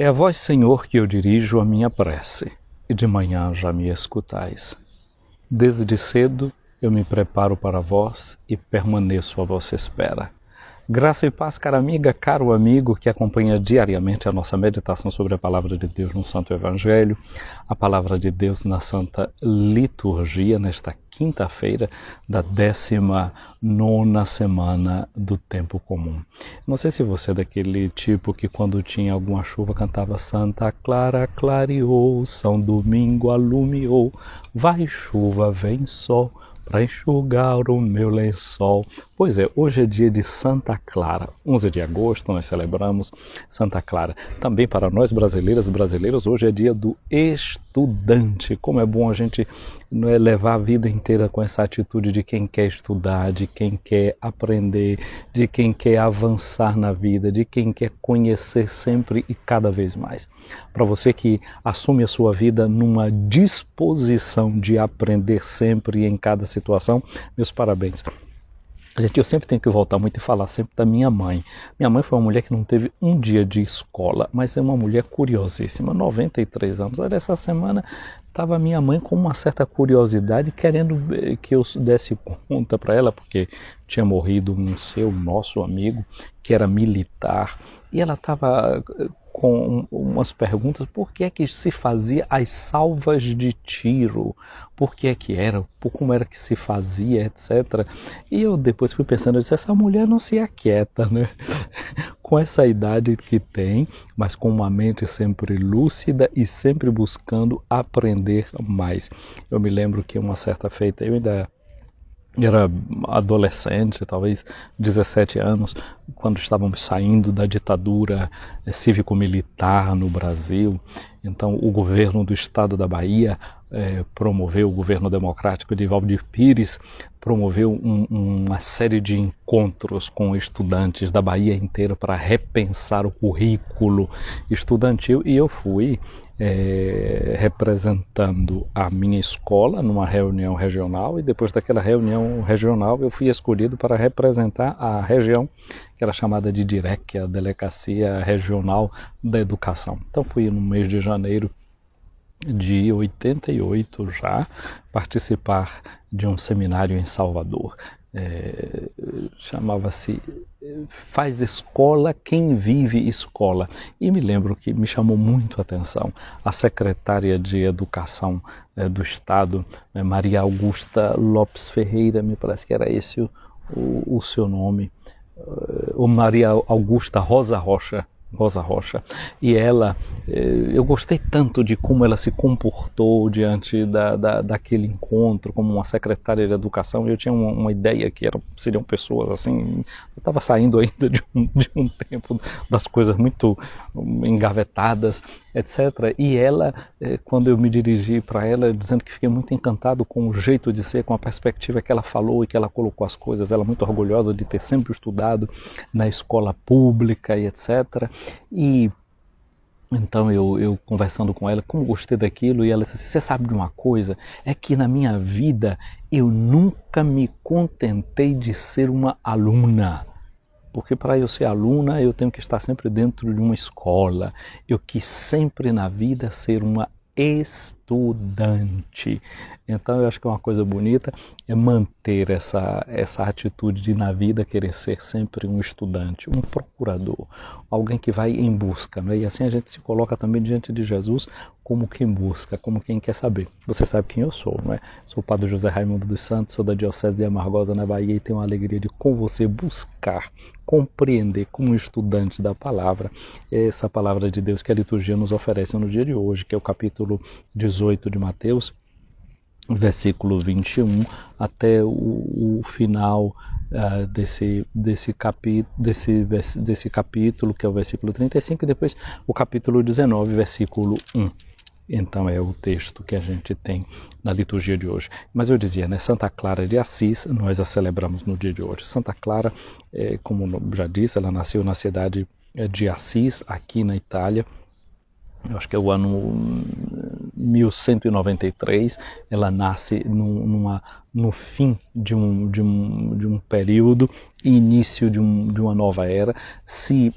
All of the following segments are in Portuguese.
É a vós, Senhor, que eu dirijo a minha prece, e de manhã já me escutais. Desde cedo eu me preparo para vós e permaneço à vossa espera. Graça e paz, cara amiga, caro amigo que acompanha diariamente a nossa meditação sobre a Palavra de Deus no Santo Evangelho, a Palavra de Deus na Santa Liturgia, nesta quinta-feira da 19ª semana do Tempo Comum. Não sei se você é daquele tipo que quando tinha alguma chuva cantava Santa Clara clareou, São Domingo alumiou, vai chuva, vem sol, para enxugar o meu lençol. Pois é, hoje é dia de Santa Clara, 11 de agosto, nós celebramos Santa Clara. Também para nós brasileiras e brasileiros, hoje é dia do estudante. Como é bom a gente levar a vida inteira com essa atitude de quem quer estudar, de quem quer aprender, de quem quer avançar na vida, de quem quer conhecer sempre e cada vez mais. Para você que assume a sua vida numa disposição de aprender sempre e em cada situação, meus parabéns. Gente, eu sempre tenho que voltar muito e falar sempre da minha mãe. Minha mãe foi uma mulher que não teve um dia de escola, mas é uma mulher curiosíssima, 93 anos. Olha, essa semana estava minha mãe com uma certa curiosidade, querendo que eu desse conta para ela, porque tinha morrido nosso amigo, que era militar, e ela estava com umas perguntas, por que é que se fazia as salvas de tiro, por que é que era, como era que se fazia, etc. E eu depois fui pensando, eu disse, essa mulher não se aquieta, né? Com essa idade que tem, mas com uma mente sempre lúcida e sempre buscando aprender mais. Eu me lembro que uma certa feita, eu ainda era adolescente, talvez 17 anos, quando estávamos saindo da ditadura cívico-militar no Brasil. Então o governo do estado da Bahia promoveu, o governo democrático de Valdir Pires, promoveu uma série de encontros com estudantes da Bahia inteira para repensar o currículo estudantil, e eu fui representando a minha escola numa reunião regional, e depois daquela reunião regional eu fui escolhido para representar a região que era chamada de DIREC, a Delegacia Regional da Educação. Então fui no mês de janeiro de 88 já participar de um seminário em Salvador. Chamava-se Faz Escola Quem Vive Escola, e me lembro que me chamou muito a atenção a secretária de Educação do Estado, Maria Augusta Lopes Ferreira, me parece que era esse o seu nome, ou Maria Augusta Rosa Rocha, e ela, eu gostei tanto de como ela se comportou diante daquele encontro como uma secretária de educação. Eu tinha uma ideia que seriam pessoas assim, eu estava saindo ainda de um tempo das coisas muito engavetadas, etc. E ela, quando eu me dirigi para ela, dizendo que fiquei muito encantado com o jeito de ser, com a perspectiva que ela falou e que ela colocou as coisas, ela muito orgulhosa de ter sempre estudado na escola pública e etc. E então eu conversando com ela, como gostei daquilo, e ela disse assim, você sabe de uma coisa? É que na minha vida eu nunca me contentei de ser uma aluna. Porque para eu ser aluna eu tenho que estar sempre dentro de uma escola. Eu quis sempre na vida ser uma estudante. Então eu acho que é uma coisa bonita é manter essa atitude de na vida querer ser sempre um estudante, um procurador, alguém que vai em busca, né? E assim a gente se coloca também diante de Jesus como quem busca, como quem quer saber. Você sabe quem eu sou, não é? Sou o Padre José Raimundo dos Santos, sou da Diocese de Amargosa, na Bahia, e tenho a alegria de com você buscar, compreender como estudante da palavra, essa palavra de Deus que a liturgia nos oferece no dia de hoje, que é o capítulo 18 de Mateus, versículo 21 até o final desse capítulo, que é o versículo 35, e depois o capítulo 19, versículo 1. Então é o texto que a gente tem na liturgia de hoje. Mas eu dizia, né, Santa Clara de Assis, nós a celebramos no dia de hoje. Santa Clara, como já disse, ela nasceu na cidade de Assis, aqui na Itália. Eu acho que é o ano 1193, ela nasce no fim de um período e início de uma nova era. Se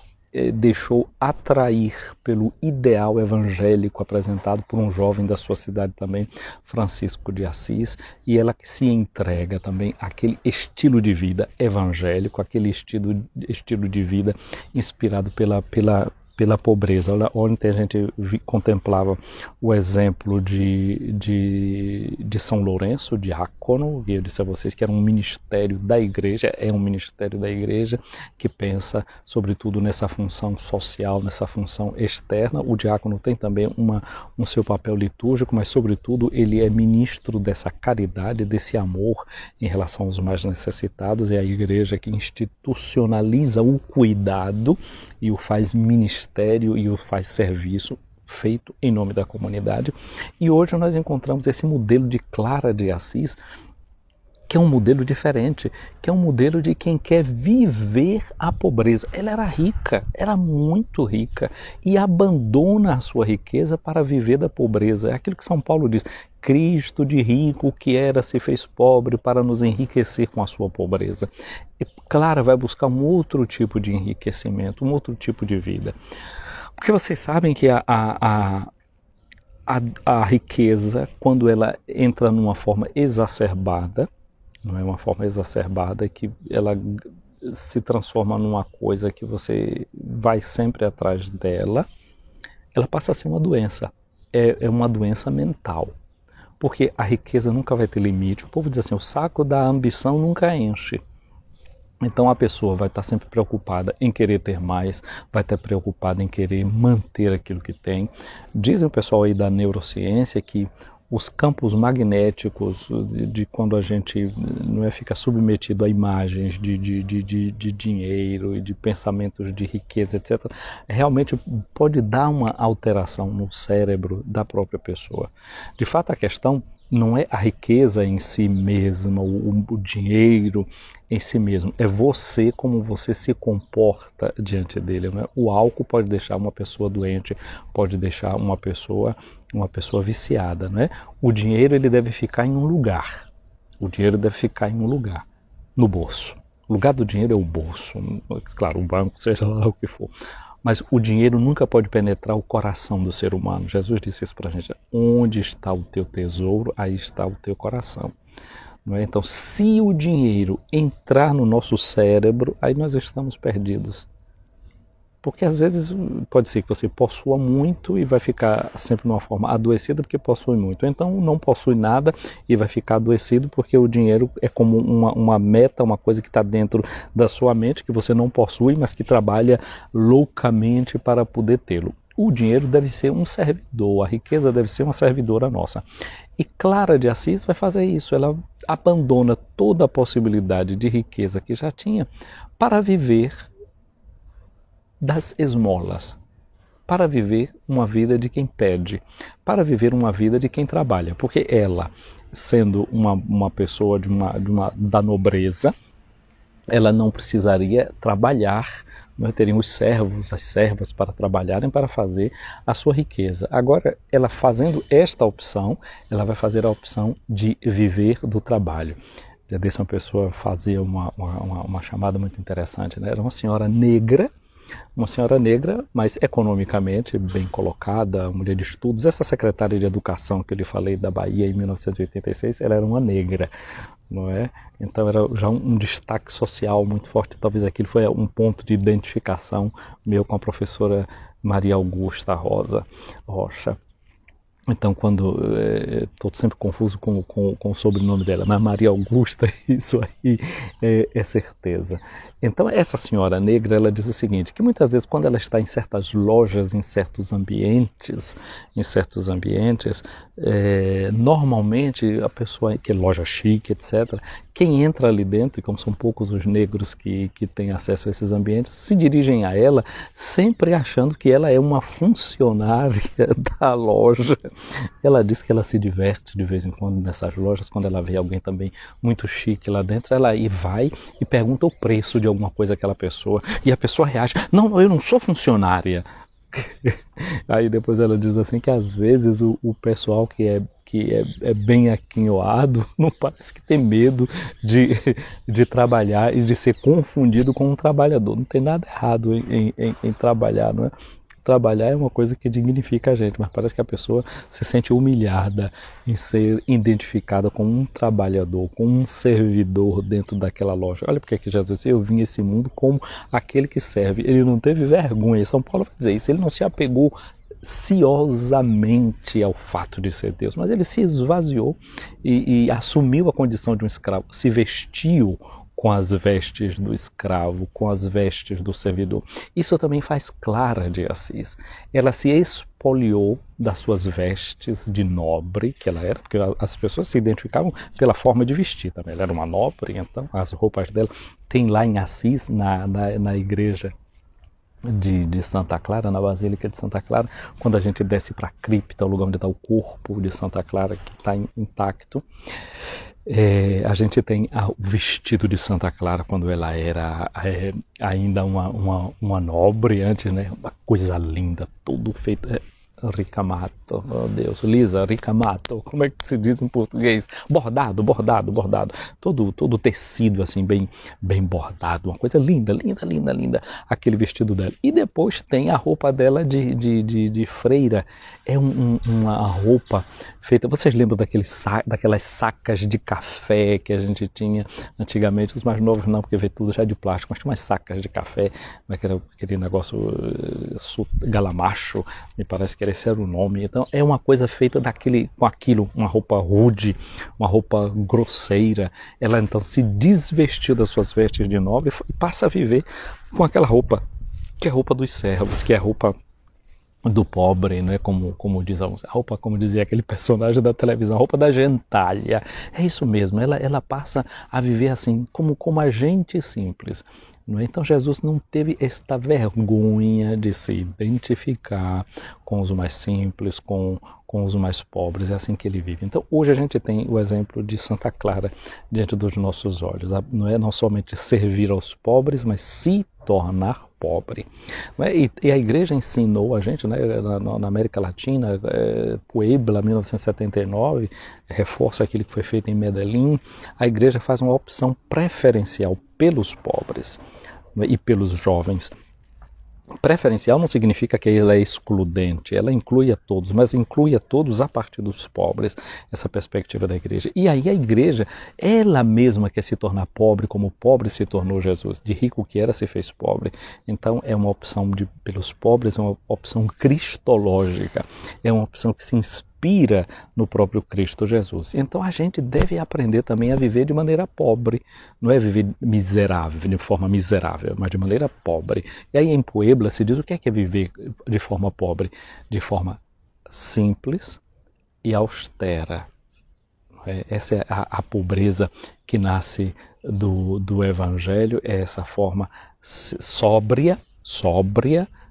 deixou atrair pelo ideal evangélico apresentado por um jovem da sua cidade também, Francisco de Assis, e ela que se entrega também àquele estilo de vida evangélico, aquele estilo de vida inspirado pela pobreza. Ontem a gente contemplava o exemplo de São Lourenço, diácono, e eu disse a vocês que era um ministério da igreja, é um ministério da igreja que pensa sobretudo nessa função social, nessa função externa. O diácono tem também um seu papel litúrgico, mas sobretudo ele é ministro dessa caridade, desse amor em relação aos mais necessitados. É a igreja que institucionaliza o cuidado e o faz ministério e o faz serviço feito em nome da comunidade. E hoje nós encontramos esse modelo de Clara de Assis, que é um modelo diferente, que é um modelo de quem quer viver a pobreza. Ela era rica, era muito rica, e abandona a sua riqueza para viver da pobreza. É aquilo que São Paulo diz: Cristo de rico que era se fez pobre para nos enriquecer com a sua pobreza. E Clara vai buscar um outro tipo de enriquecimento, um outro tipo de vida. Porque vocês sabem que a riqueza, quando ela entra numa forma exacerbada, não é uma forma exacerbada que ela se transforma numa coisa que você vai sempre atrás dela, ela passa a ser uma doença. É uma doença mental. Porque a riqueza nunca vai ter limite. O povo diz assim: o saco da ambição nunca enche. Então a pessoa vai estar sempre preocupada em querer ter mais, vai estar preocupada em querer manter aquilo que tem. Dizem o pessoal aí da neurociência que os campos magnéticos de quando a gente não fica submetido a imagens de dinheiro e de pensamentos de riqueza, etc., realmente pode dar uma alteração no cérebro da própria pessoa. De fato, a questão não é a riqueza em si mesma, o dinheiro em si mesmo, é você, como você se comporta diante dele, né? O álcool pode deixar uma pessoa doente, pode deixar uma pessoa viciada, né? O dinheiro, ele deve ficar em um lugar, o dinheiro deve ficar em um lugar, no bolso. O lugar do dinheiro é o bolso, claro, o banco, seja lá o que for. Mas o dinheiro nunca pode penetrar o coração do ser humano. Jesus disse isso para a gente: onde está o teu tesouro, aí está o teu coração. Não é? Então, se o dinheiro entrar no nosso cérebro, aí nós estamos perdidos. Porque às vezes pode ser que você possua muito e vai ficar sempre numa forma adoecida porque possui muito. Então não possui nada e vai ficar adoecido porque o dinheiro é como uma meta, uma coisa que está dentro da sua mente, que você não possui, mas que trabalha loucamente para poder tê-lo. O dinheiro deve ser um servidor, a riqueza deve ser uma servidora nossa. E Clara de Assis vai fazer isso, ela abandona toda a possibilidade de riqueza que já tinha para viver das esmolas, para viver uma vida de quem pede, para viver uma vida de quem trabalha, porque ela, sendo uma pessoa da nobreza, ela não precisaria trabalhar, não teriam os servos, as servas para trabalharem para fazer a sua riqueza. Agora, ela fazendo esta opção, ela vai fazer a opção de viver do trabalho. Já disse uma pessoa fazer uma chamada muito interessante, né? Era uma senhora negra, mas economicamente bem colocada, mulher de estudos. Essa secretária de educação que eu lhe falei da Bahia em 1986, ela era uma negra, não é? Então era já um destaque social muito forte. Talvez aquilo foi um ponto de identificação meu com a professora Maria Augusta Rocha. Então, quando estou sempre confuso com o sobrenome dela, mas Maria Augusta, isso aí é certeza. Então, essa senhora negra, ela diz o seguinte, que muitas vezes quando ela está em certas lojas, em certos ambientes, normalmente a pessoa, que é loja chique, etc., quem entra ali dentro, e como são poucos os negros que têm acesso a esses ambientes, se dirigem a ela sempre achando que ela é uma funcionária da loja. Ela diz que ela se diverte de vez em quando nessas lojas, quando ela vê alguém também muito chique lá dentro, ela vai e pergunta o preço de alguma coisa àquela pessoa, e a pessoa reage: não, eu não sou funcionária. Aí depois ela diz assim que às vezes o pessoal que é é bem aquinhoado, não parece que tem medo de trabalhar e de ser confundido com um trabalhador. Não tem nada errado em trabalhar, não é? Trabalhar é uma coisa que dignifica a gente, mas parece que a pessoa se sente humilhada em ser identificada como um trabalhador, como um servidor dentro daquela loja. Olha porque que Jesus disse, eu vim a esse mundo como aquele que serve. Ele não teve vergonha, São Paulo vai dizer isso, ele não se apegou ciosamente ao fato de ser Deus, mas ele se esvaziou e assumiu a condição de um escravo, se vestiu com as vestes do escravo, com as vestes do servidor. Isso também faz Clara de Assis. Ela se expoliou das suas vestes de nobre que ela era, porque as pessoas se identificavam pela forma de vestir também. Ela era uma nobre, então as roupas dela tem lá em Assis, na igreja de Santa Clara, na Basílica de Santa Clara, quando a gente desce para a cripta, o lugar onde está o corpo de Santa Clara, que está intacto, a gente tem o vestido de Santa Clara quando ela era ainda uma nobre antes, né? Uma coisa linda, tudo feito... Ricamato, oh Deus, Lisa, ricamato, como é que se diz em português? Bordado. Todo tecido assim, bem bordado, uma coisa linda, aquele vestido dela. E depois tem a roupa dela de freira, é uma roupa feita, vocês lembram daquelas sacas de café que a gente tinha antigamente, os mais novos não, porque veio tudo já de plástico, mas tinha umas sacas de café, aquele negócio galamacho, me parece que esse era o nome. Então é uma coisa feita com aquilo, uma roupa rude, uma roupa grosseira. Ela então se desvestiu das suas vestes de nobre e passa a viver com aquela roupa, que é a roupa dos servos, que é a roupa do pobre, não é? Como diz a roupa, como dizia aquele personagem da televisão, a roupa da gentalha. É isso mesmo, ela passa a viver assim, como a gente simples. Não é? Então Jesus não teve esta vergonha de se identificar com os mais simples, com os mais pobres, é assim que ele vive. Então hoje a gente tem o exemplo de Santa Clara diante dos nossos olhos, não é não somente servir aos pobres, mas se tornar pobre. E a igreja ensinou a gente, né, na América Latina, Puebla, 1979, reforça aquilo que foi feito em Medellín, a igreja faz uma opção preferencial pelos pobres, né, e pelos jovens. Preferencial não significa que ela é excludente, ela inclui a todos, mas inclui a todos a partir dos pobres, essa perspectiva da igreja. E aí a igreja, ela mesma quer se tornar pobre, como o pobre se tornou Jesus, de rico que era se fez pobre. Então é uma opção pelos pobres, é uma opção cristológica, é uma opção que se inspira no próprio Cristo Jesus. Então a gente deve aprender também a viver de maneira pobre, não é viver miserável, de forma miserável, mas de maneira pobre. E aí em Puebla se diz o que é viver de forma pobre? De forma simples e austera. Essa é a pobreza que nasce do Evangelho, é essa forma sóbria,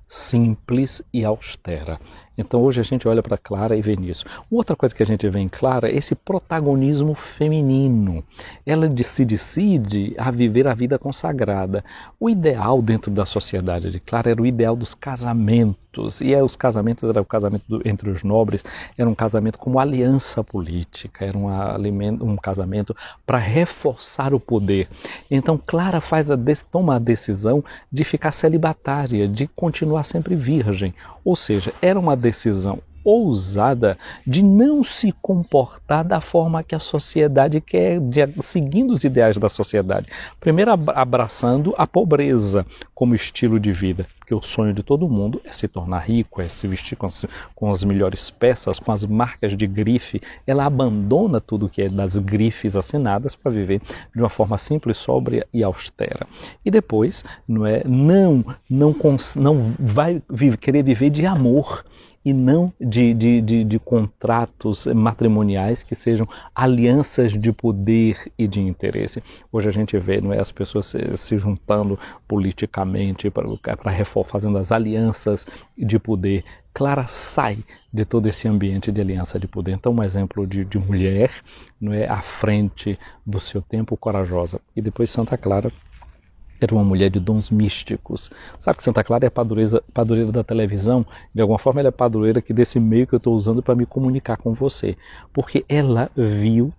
simples e austera. Então hoje a gente olha para Clara e vê nisso. Outra coisa que a gente vê em Clara é esse protagonismo feminino. Ela se decide a viver a vida consagrada. O ideal dentro da sociedade de Clara era o ideal dos casamentos. E os casamentos, era o casamento entre os nobres, era um casamento como aliança política, era um casamento para reforçar o poder. Então Clara toma a decisão de ficar celibatária, de continuar sempre virgem. Ou seja, era uma decisão ousada de não se comportar da forma que a sociedade quer, seguindo os ideais da sociedade. Primeiro abraçando a pobreza como estilo de vida, porque o sonho de todo mundo é se tornar rico, é se vestir com as melhores peças, com as marcas de grife. Ela abandona tudo que é das grifes assinadas para viver de uma forma simples, sóbria e austera. E depois não vai querer viver de amor, e não de contratos matrimoniais que sejam alianças de poder e de interesse. Hoje a gente vê, as pessoas se juntando politicamente fazendo as alianças de poder. Clara sai de todo esse ambiente de aliança de poder. Então, um exemplo de mulher, à frente do seu tempo, corajosa. E depois Santa Clara era uma mulher de dons místicos. Sabe que Santa Clara é a padroeira da televisão? De alguma forma ela é a padroeira aqui desse meio que eu estou usando para me comunicar com você. Porque ela viu,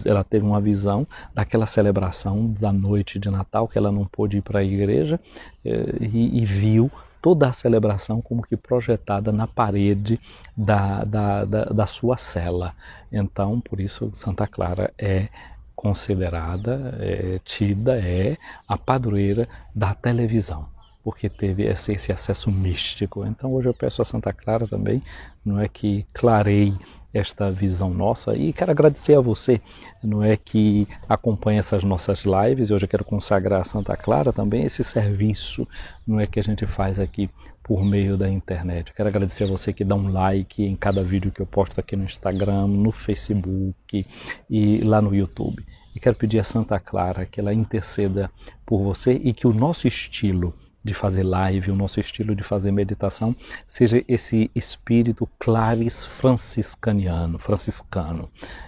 ela teve uma visão daquela celebração da noite de Natal, que ela não pôde ir para a igreja, e viu toda a celebração como que projetada na parede da sua cela. Então, por isso Santa Clara é considerada, tida, a padroeira da televisão, porque teve esse acesso místico. Então hoje eu peço a Santa Clara também, não é, que clareie esta visão nossa, e quero agradecer a você, não é, que acompanha essas nossas lives. E hoje eu quero consagrar a Santa Clara também esse serviço, não é, que a gente faz aqui por meio da internet. Eu quero agradecer a você que dá um like em cada vídeo que eu posto aqui no Instagram, no Facebook e lá no YouTube. E quero pedir a Santa Clara que ela interceda por você, e que o nosso estilo de fazer live, o nosso estilo de fazer meditação, seja esse espírito claris franciscano,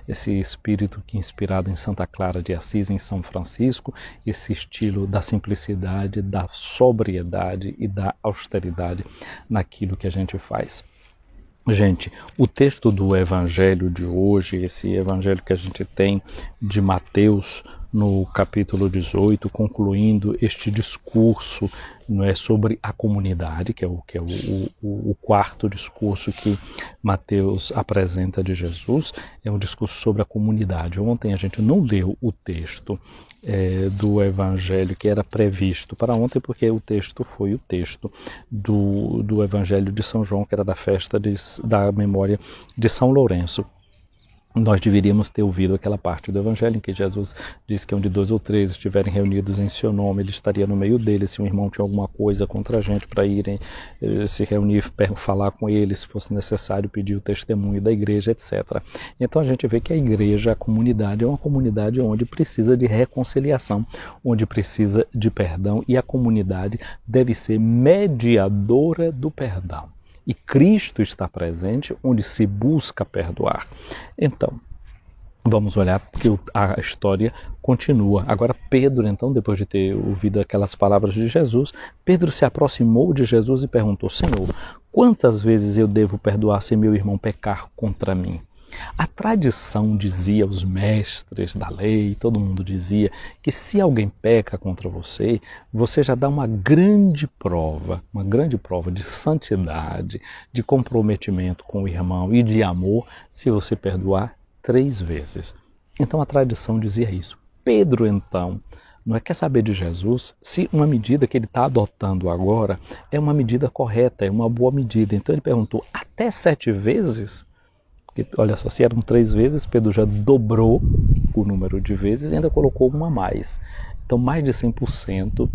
esse espírito que é inspirado em Santa Clara de Assis, em São Francisco, esse estilo da simplicidade, da sobriedade e da austeridade naquilo que a gente faz. Gente, o texto do evangelho de hoje, esse evangelho que a gente tem de Mateus, no capítulo 18, concluindo este discurso, não é, sobre a comunidade, que é o quarto discurso que Mateus apresenta de Jesus, é um discurso sobre a comunidade. Ontem a gente não leu o texto do evangelho que era previsto para ontem, porque o texto foi o texto do evangelho de São João, que era da festa da memória de São Lourenço. Nós deveríamos ter ouvido aquela parte do Evangelho em que Jesus diz que onde 2 ou 3 estiverem reunidos em seu nome, ele estaria no meio deles. Se um irmão tinha alguma coisa contra a gente, para irem se reunir, falar com ele, se fosse necessário pedir o testemunho da igreja, etc. Então a gente vê que a igreja, a comunidade, é uma comunidade onde precisa de reconciliação, onde precisa de perdão, e a comunidade deve ser mediadora do perdão. E Cristo está presente onde se busca perdoar. Então, vamos olhar, porque a história continua. Agora Pedro, então, depois de ter ouvido aquelas palavras de Jesus, Pedro se aproximou de Jesus e perguntou: Senhor, quantas vezes eu devo perdoar se meu irmão pecar contra mim? A tradição dizia, os mestres da lei, todo mundo dizia, que se alguém peca contra você, você já dá uma grande prova de santidade, de comprometimento com o irmão e de amor, se você perdoar 3 vezes. Então a tradição dizia isso. Pedro, então, não quer saber de Jesus se uma medida que ele está adotando agora é uma medida correta, é uma boa medida. Então ele perguntou: até 7 vezes? Porque, olha só, se eram 3 vezes, Pedro já dobrou o número de vezes e ainda colocou uma a mais. Então, mais de 100%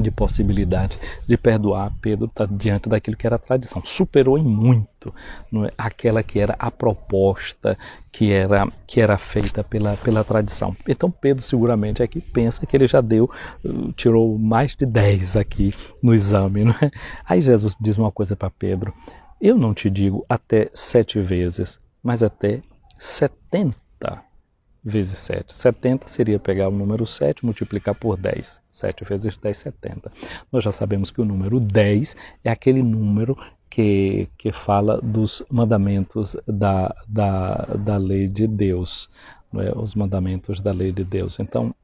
de possibilidade de perdoar. Pedro está diante daquilo que era a tradição. Superou em muito, não é, aquela que era a proposta, que era feita pela tradição. Então, Pedro seguramente aqui pensa que ele já tirou mais de 10 aqui no exame. Não é? Aí Jesus diz uma coisa para Pedro: eu não te digo até 7 vezes, mas até 70 vezes 7. 70 seria pegar o número 7 e multiplicar por 10. 7 vezes 10, 70. Nós já sabemos que o número 10 é aquele número que fala dos mandamentos da lei de Deus. Não é? Os mandamentos da lei de Deus. Então,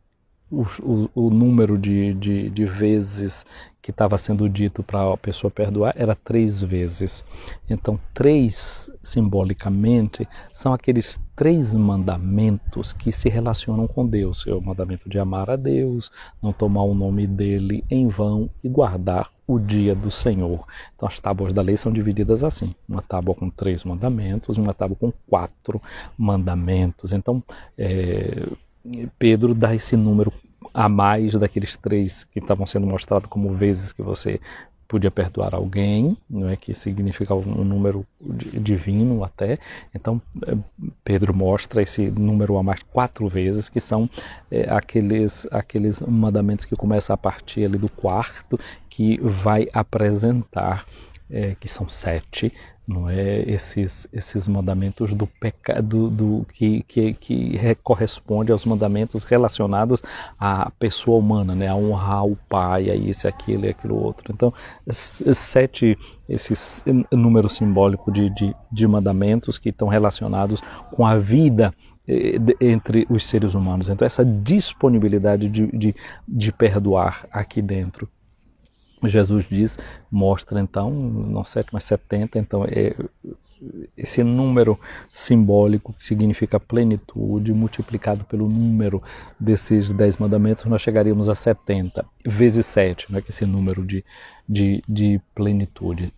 o número de vezes que estava sendo dito para a pessoa perdoar era 3 vezes. Então, 3, simbolicamente, são aqueles 3 mandamentos que se relacionam com Deus. É o mandamento de amar a Deus, não tomar o nome dele em vão e guardar o dia do Senhor. Então, as tábuas da lei são divididas assim: uma tábua com 3 mandamentos, uma tábua com 4 mandamentos. Então, Pedro dá esse número a mais daqueles 3 que estavam sendo mostrados como vezes que você podia perdoar alguém, não é, que significa um número divino até. Então Pedro mostra esse número a mais 4 vezes, que são aqueles mandamentos que começam a partir ali do 4º, que vai apresentar que são 7, não é? Esses mandamentos do pecado, que corresponde aos mandamentos relacionados à pessoa humana, né? A honrar o pai, a isso, aquilo e aquilo outro. Então, 7, esse número simbólico de mandamentos que estão relacionados com a vida entre os seres humanos. Então, essa disponibilidade de perdoar aqui dentro. Jesus mostra então, não 7, mas 70, então esse número simbólico que significa plenitude, multiplicado pelo número desses 10 mandamentos, nós chegaríamos a 70 vezes 7, né, que esse número de plenitude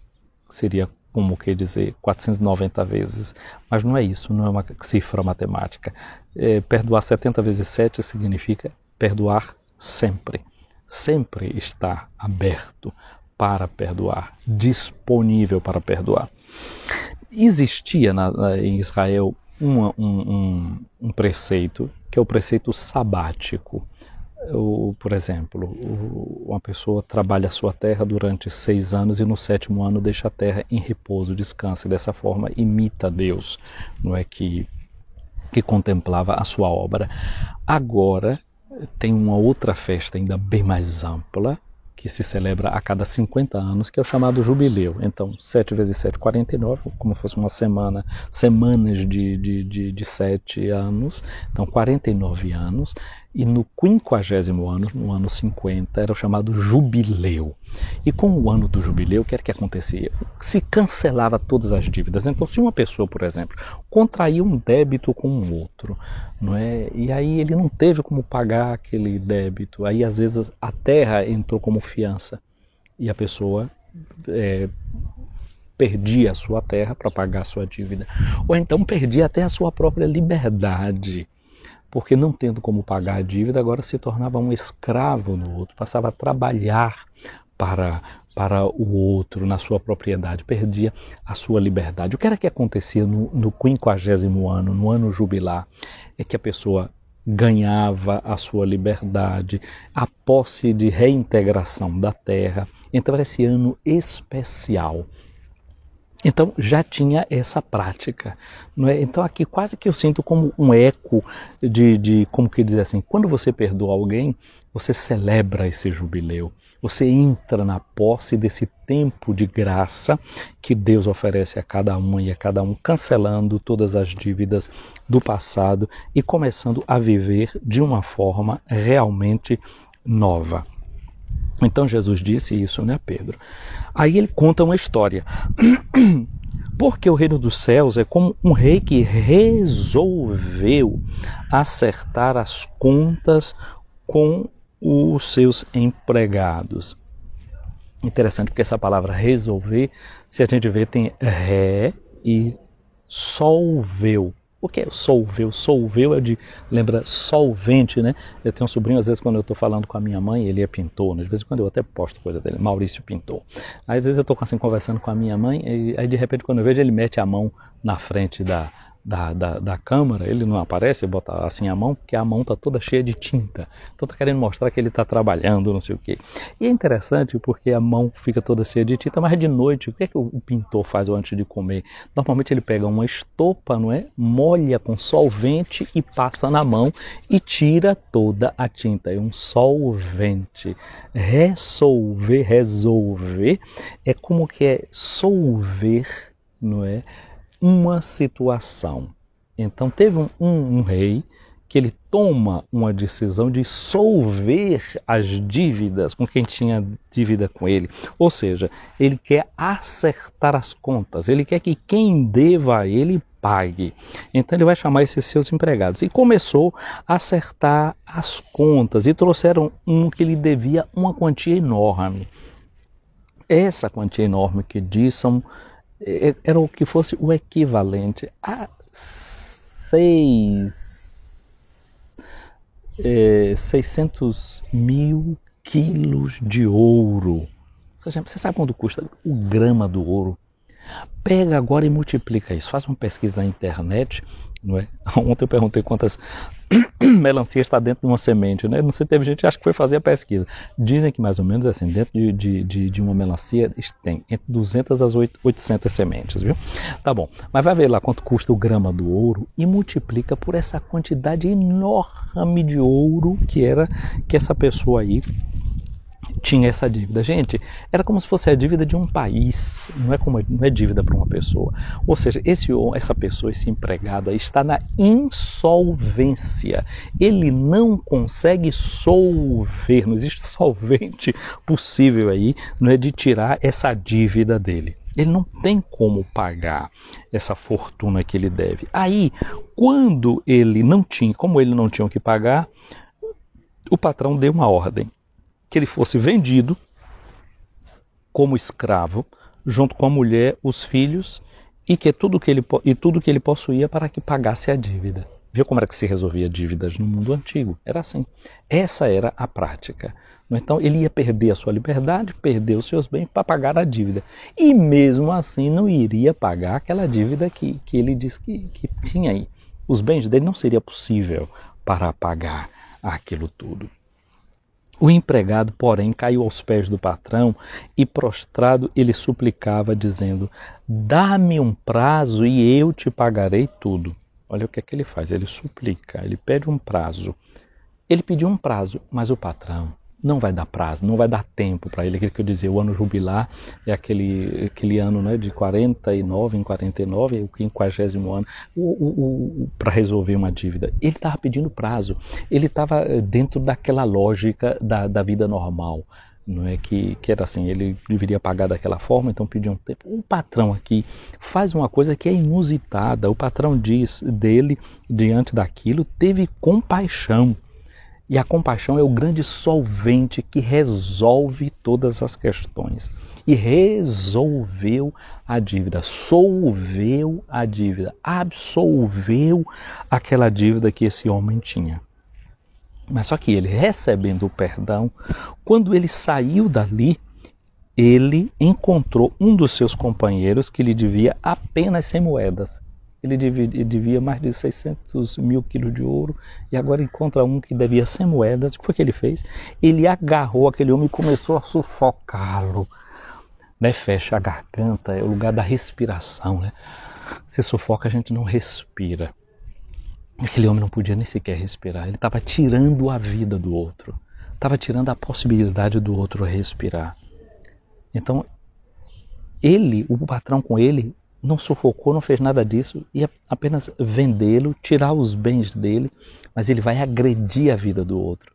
seria, como que dizer, 490 vezes, mas não é isso, não é uma cifra matemática. Perdoar 70 vezes 7 significa perdoar sempre. Sempre está aberto para perdoar, disponível para perdoar. Existia em Israel um preceito, que é o preceito sabático. Por exemplo, uma pessoa trabalha a sua terra durante 6 anos e no 7º ano deixa a terra em repouso, descansa, e dessa forma imita Deus, não é, que contemplava a sua obra. Agora, tem uma outra festa ainda bem mais ampla, que se celebra a cada 50 anos, que é o chamado jubileu. Então, 7 vezes 7, 49, como fosse uma semanas de 7 anos, então 49 anos, e no 50º ano, no ano 50, era o chamado jubileu. E com o ano do jubileu, o que era que acontecia? Se cancelava todas as dívidas. Então, se uma pessoa, por exemplo, contraía um débito com um outro, não é? E aí ele não teve como pagar aquele débito, aí às vezes a terra entrou como fiança e a pessoa perdia a sua terra para pagar a sua dívida, ou então perdia até a sua própria liberdade, porque não tendo como pagar a dívida, agora se tornava um escravo no outro, passava a trabalhar para o outro, na sua propriedade, perdia a sua liberdade. O que era que acontecia no 50º ano, no ano jubilar? É que a pessoa ganhava a sua liberdade, a posse de reintegração da terra. Então era esse ano especial. Então já tinha essa prática, não é? Então aqui quase que eu sinto como um eco de como que dizer assim, quando você perdoa alguém, você celebra esse jubileu, você entra na posse desse tempo de graça que Deus oferece a cada um e a cada um, cancelando todas as dívidas do passado e começando a viver de uma forma realmente nova. Então Jesus disse isso, né, Pedro? Aí ele conta uma história. Porque o reino dos céus é como um rei que resolveu acertar as contas com os seus empregados. Interessante, porque essa palavra resolver, se a gente vê, tem ré e solveu. O que é solveu? Solveu lembra solvente, né? Eu tenho um sobrinho, às vezes, quando eu estou falando com a minha mãe, ele é pintor, né? Às vezes, quando eu até posto coisa dele, Maurício Pintor. Aí, às vezes, eu estou assim, conversando com a minha mãe, e aí, de repente, quando eu vejo, ele mete a mão na frente da câmera, ele não aparece, bota assim a mão, porque a mão está toda cheia de tinta. Então está querendo mostrar que ele está trabalhando, não sei o quê. E é interessante porque a mão fica toda cheia de tinta, mas de noite, o que é que o pintor faz antes de comer? Normalmente ele pega uma estopa, não é? Molha com solvente e passa na mão e tira toda a tinta. É um solvente. Resolver é como que é solver, não é? Uma situação. Então teve um rei que ele toma uma decisão de solver as dívidas com quem tinha dívida com ele. Ou seja, ele quer acertar as contas, ele quer que quem deva a ele pague. Então ele vai chamar esses seus empregados. E começou a acertar as contas e trouxeram um que lhe devia uma quantia enorme. Essa quantia enorme que disseram era o que fosse o equivalente a 600 mil quilos de ouro. Você sabe quanto custa o grama do ouro? Pega agora e multiplica isso. Faz uma pesquisa na internet, não é? Ontem eu perguntei quantas melancias está dentro de uma semente, né? Não sei, teve gente que acha que foi fazer a pesquisa. Dizem que mais ou menos assim, dentro de uma melancia tem entre 200 às 800 sementes, viu? Tá bom, mas vai ver lá quanto custa o grama do ouro e multiplica por essa quantidade enorme de ouro que essa pessoa aí tinha essa dívida. Gente, era como se fosse a dívida de um país, não é dívida para uma pessoa. Ou seja, essa pessoa, esse empregado aí está na insolvência. Ele não consegue solver, não existe solvente possível aí, não é, de tirar essa dívida dele. Ele não tem como pagar essa fortuna que ele deve. Aí, quando como ele não tinha o que pagar, o patrão deu uma ordem que ele fosse vendido como escravo, junto com a mulher, os filhos, e tudo que ele possuía para que pagasse a dívida. Viu como era que se resolvia dívidas no mundo antigo? Era assim. Essa era a prática. Então ele ia perder a sua liberdade, perder os seus bens para pagar a dívida. E mesmo assim não iria pagar aquela dívida que ele disse que tinha aí. Os bens dele não seria possível para pagar aquilo tudo. O empregado, porém, caiu aos pés do patrão e, prostrado, ele suplicava, dizendo: dá-me um prazo e eu te pagarei tudo. Olha o que é que ele faz, ele suplica, ele pede um prazo. Ele pediu um prazo, mas o patrão não vai dar prazo, não vai dar tempo para ele. Aquilo que eu dizia, o ano jubilar é aquele ano, né, de 49 em 49, é o 50º ano, para resolver uma dívida. Ele estava pedindo prazo, ele estava dentro daquela lógica da vida normal. Não é que era assim, ele deveria pagar daquela forma, então pediu um tempo. O patrão aqui faz uma coisa que é inusitada. O patrão diz dele, diante daquilo, teve compaixão. E a compaixão é o grande solvente que resolve todas as questões. E resolveu a dívida, solveu a dívida, absolveu aquela dívida que esse homem tinha. Mas só que ele, recebendo o perdão, quando ele saiu dali, ele encontrou um dos seus companheiros que lhe devia apenas 100 moedas. Ele devia mais de 600 mil quilos de ouro e agora encontra um que devia 100 moedas. O que foi que ele fez? Ele agarrou aquele homem e começou a sufocá-lo. Né? Fecha a garganta, é o lugar da respiração. Né? Se sufoca, a gente não respira. Aquele homem não podia nem sequer respirar. Ele estava tirando a vida do outro. Estava tirando a possibilidade do outro respirar. Então, o patrão com ele, não sufocou, não fez nada disso, ia apenas vendê-lo, tirar os bens dele, mas ele vai agredir a vida do outro.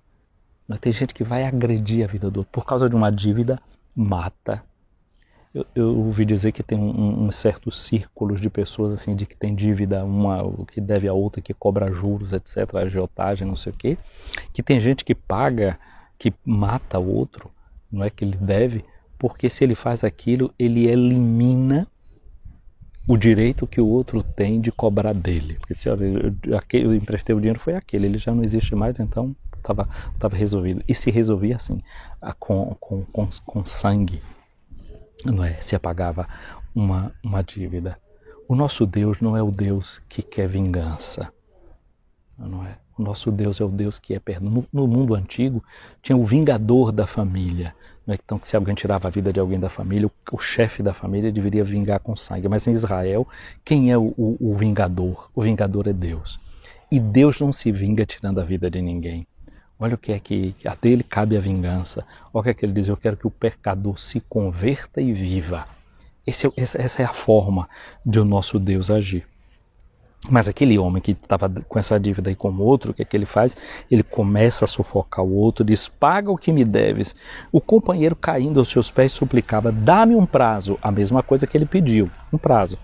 Mas tem gente que vai agredir a vida do outro por causa de uma dívida, mata. Eu ouvi dizer que tem um certos círculos de pessoas assim, de que tem dívida, uma que deve a outra, que cobra juros, etc., agiotagem, não sei o quê, que tem gente que paga, que mata o outro, não é que ele deve, porque se ele faz aquilo, ele elimina o direito que o outro tem de cobrar dele. Porque se eu emprestei o dinheiro, foi aquele, ele já não existe mais, então estava resolvido. E se resolvia assim, com sangue, não é? Se apagava uma dívida. O nosso Deus não é o Deus que quer vingança, não é? O nosso Deus é o Deus que é perdão. No mundo antigo, tinha o vingador da família. Então, se alguém tirava a vida de alguém da família, o chefe da família deveria vingar com sangue. Mas em Israel, quem é o vingador? O vingador é Deus. E Deus não se vinga tirando a vida de ninguém. Olha o que é que a dele cabe a vingança. Olha o que é que ele diz: eu quero que o pecador se converta e viva. Essa é a forma de o nosso Deus agir. Mas aquele homem que estava com essa dívida aí com o outro, o que é que ele faz? Ele começa a sufocar o outro, diz: paga o que me deves. O companheiro, caindo aos seus pés, suplicava: dá-me um prazo. A mesma coisa que ele pediu, um prazo.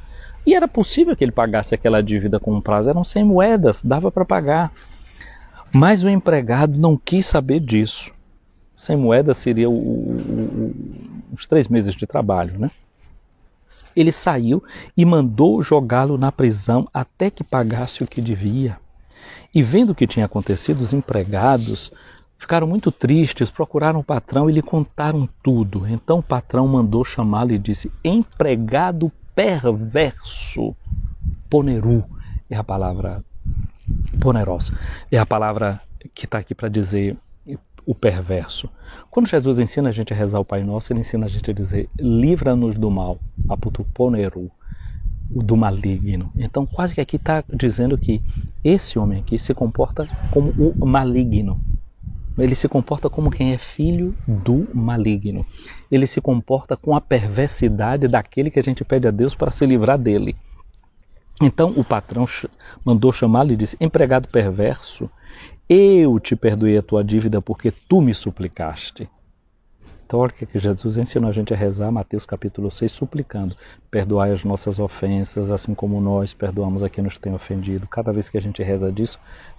E era possível que ele pagasse aquela dívida com um prazo, eram 100 moedas, dava para pagar. Mas o empregado não quis saber disso. 100 moedas seria os 3 meses de trabalho, né? Ele saiu e mandou jogá-lo na prisão até que pagasse o que devia. E vendo o que tinha acontecido, os empregados ficaram muito tristes, procuraram o patrão e lhe contaram tudo. Então o patrão mandou chamá-lo e disse: empregado perverso. Poneru é a palavra, poneros, é a palavra que está aqui para dizer o perverso. Quando Jesus ensina a gente a rezar o Pai Nosso, ele ensina a gente a dizer, livra-nos do mal, aputu poneru, do maligno. Então quase que aqui está dizendo que esse homem aqui se comporta como o maligno. Ele se comporta como quem é filho do maligno. Ele se comporta com a perversidade daquele que a gente pede a Deus para se livrar dele. Então o patrão mandou chamá-lo e disse, empregado perverso, eu te perdoei a tua dívida porque tu me suplicaste. Então olha que Jesus ensinou a gente a rezar, Mateus capítulo 6, suplicando, perdoai as nossas ofensas, assim como nós perdoamos a quem nos tem ofendido. Cada vez que a gente reza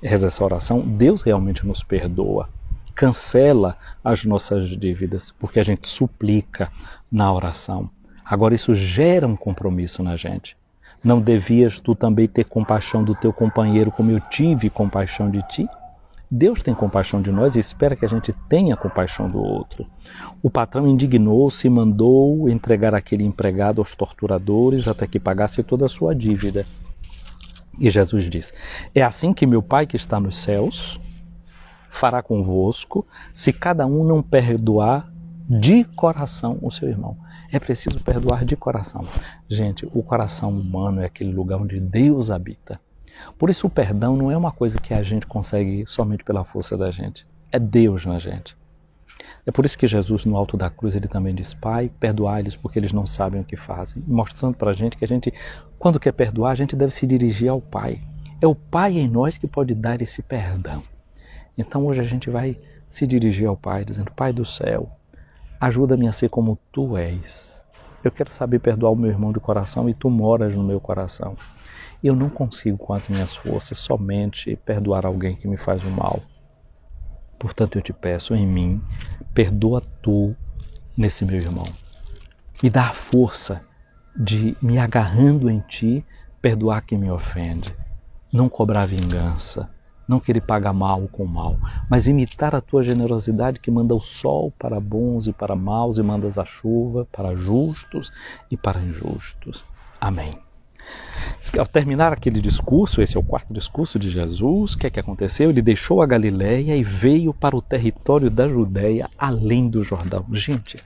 essa oração, Deus realmente nos perdoa, cancela as nossas dívidas, porque a gente suplica na oração. Agora isso gera um compromisso na gente. Não devias tu também ter compaixão do teu companheiro como eu tive compaixão de ti? Deus tem compaixão de nós e espera que a gente tenha compaixão do outro. O patrão indignou-se e mandou entregar aquele empregado aos torturadores até que pagasse toda a sua dívida. E Jesus diz, é assim que meu Pai que está nos céus fará convosco se cada um não perdoar de coração o seu irmão. É preciso perdoar de coração. Gente, o coração humano é aquele lugar onde Deus habita. Por isso o perdão não é uma coisa que a gente consegue somente pela força da gente. É Deus na gente. É por isso que Jesus, no alto da cruz, ele também diz, Pai, perdoai-lhes porque eles não sabem o que fazem. Mostrando para a gente que a gente, quando quer perdoar, a gente deve se dirigir ao Pai. É o Pai em nós que pode dar esse perdão. Então hoje a gente vai se dirigir ao Pai, dizendo, Pai do céu, ajuda-me a ser como Tu és. Eu quero saber perdoar o meu irmão de coração e Tu moras no meu coração. Eu não consigo com as minhas forças somente perdoar alguém que me faz o mal. Portanto, eu te peço em mim, perdoa Tu nesse meu irmão. Me dá a força de, me agarrando em Ti, perdoar quem me ofende. Não cobrar vingança, não querer pagar mal com mal, mas imitar a Tua generosidade que manda o sol para bons e para maus e mandas a chuva para justos e para injustos. Amém. Ao terminar aquele discurso, esse é o quarto discurso de Jesus, o que é que aconteceu? Ele deixou a Galileia e veio para o território da Judéia, além do Jordão. Gente,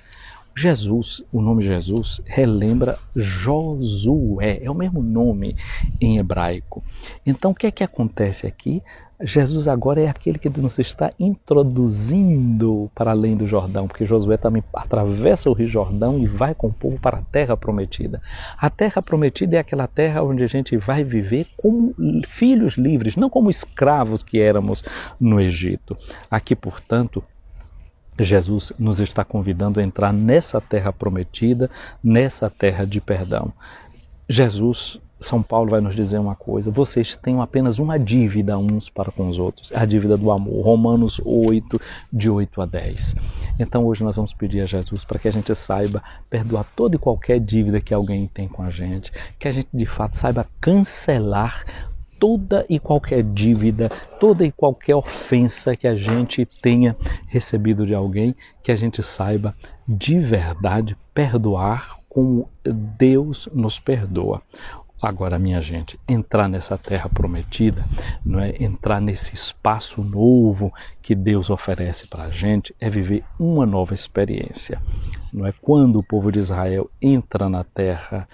Jesus, o nome Jesus, relembra Josué, é o mesmo nome em hebraico. Então o que é que acontece aqui? Jesus agora é aquele que nos está introduzindo para além do Jordão, porque Josué também atravessa o Rio Jordão e vai com o povo para a Terra Prometida. A Terra Prometida é aquela terra onde a gente vai viver como filhos livres, não como escravos que éramos no Egito. Aqui, portanto, Jesus nos está convidando a entrar nessa terra prometida, nessa terra de perdão. Jesus, São Paulo vai nos dizer uma coisa, vocês têm apenas uma dívida uns para com os outros, a dívida do amor, Romanos 8, de 8 a 10. Então hoje nós vamos pedir a Jesus para que a gente saiba perdoar toda e qualquer dívida que alguém tem com a gente, que a gente de fato saiba cancelar toda e qualquer dívida, toda e qualquer ofensa que a gente tenha recebido de alguém, que a gente saiba de verdade perdoar como Deus nos perdoa. Agora, minha gente, entrar nessa terra prometida, não é? Entrar nesse espaço novo que Deus oferece para a gente, é viver uma nova experiência. Não é? Quando o povo de Israel entra na terra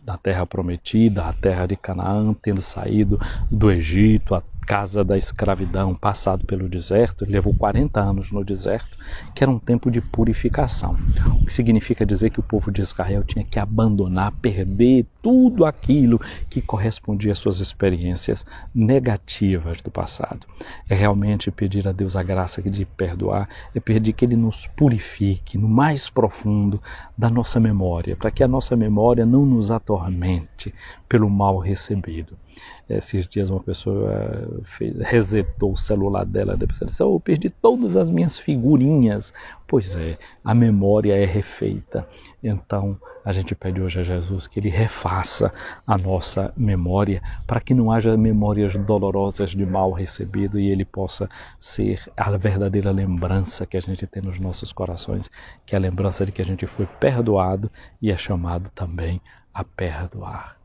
na terra prometida, a terra de Canaã, tendo saído do Egito, a casa da escravidão, passado pelo deserto, ele levou 40 anos no deserto, que era um tempo de purificação. O que significa dizer que o povo de Israel tinha que abandonar, perder tudo aquilo que correspondia às suas experiências negativas do passado. É realmente pedir a Deus a graça de perdoar, é pedir que Ele nos purifique no mais profundo da nossa memória, para que a nossa memória não nos atormente pelo mal recebido. Esses dias uma pessoa resetou o celular dela, depois ela disse, eu perdi todas as minhas figurinhas. Pois é, a memória é refeita. Então, A gente pede hoje a Jesus que Ele refaça a nossa memória, para que não haja memórias dolorosas de mal recebido e Ele possa ser a verdadeira lembrança que a gente tem nos nossos corações, que é a lembrança de que a gente foi perdoado e é chamado também a perdoar.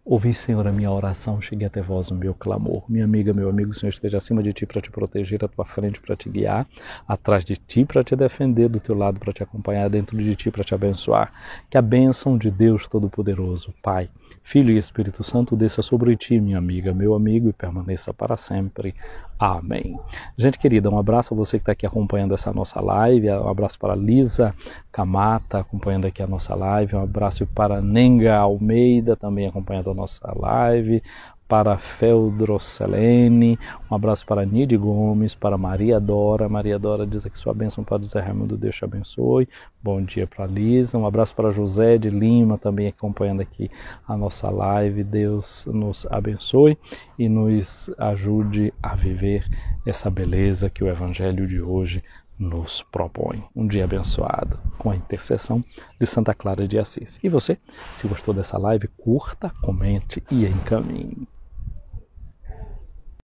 Ouvi, Senhor, a minha oração, chegue até vós o meu clamor. Minha amiga, meu amigo, o Senhor esteja acima de ti para te proteger, à tua frente para te guiar, atrás de ti para te defender, do teu lado para te acompanhar, dentro de ti para te abençoar. Que a bênção de Deus Todo-Poderoso, Pai, Filho e Espírito Santo desça sobre ti, minha amiga, meu amigo, e permaneça para sempre. Amém. Gente querida, um abraço a você que está aqui acompanhando essa nossa live, um abraço para Lisa Camata, acompanhando aqui a nossa live, um abraço para Nenga Almeida, também acompanhando a nossa live, para Feldrocelene, um abraço para Nide Gomes, para Maria Dora diz aqui sua bênção para o Zé Raimundo, Deus te abençoe. Bom dia para Lisa, um abraço para José de Lima, também acompanhando aqui a nossa live. Deus nos abençoe e nos ajude a viver essa beleza que o Evangelho de hoje nos propõe. Um dia abençoado com a intercessão de Santa Clara de Assis. E você, se gostou dessa live, curta, comente e encaminhe.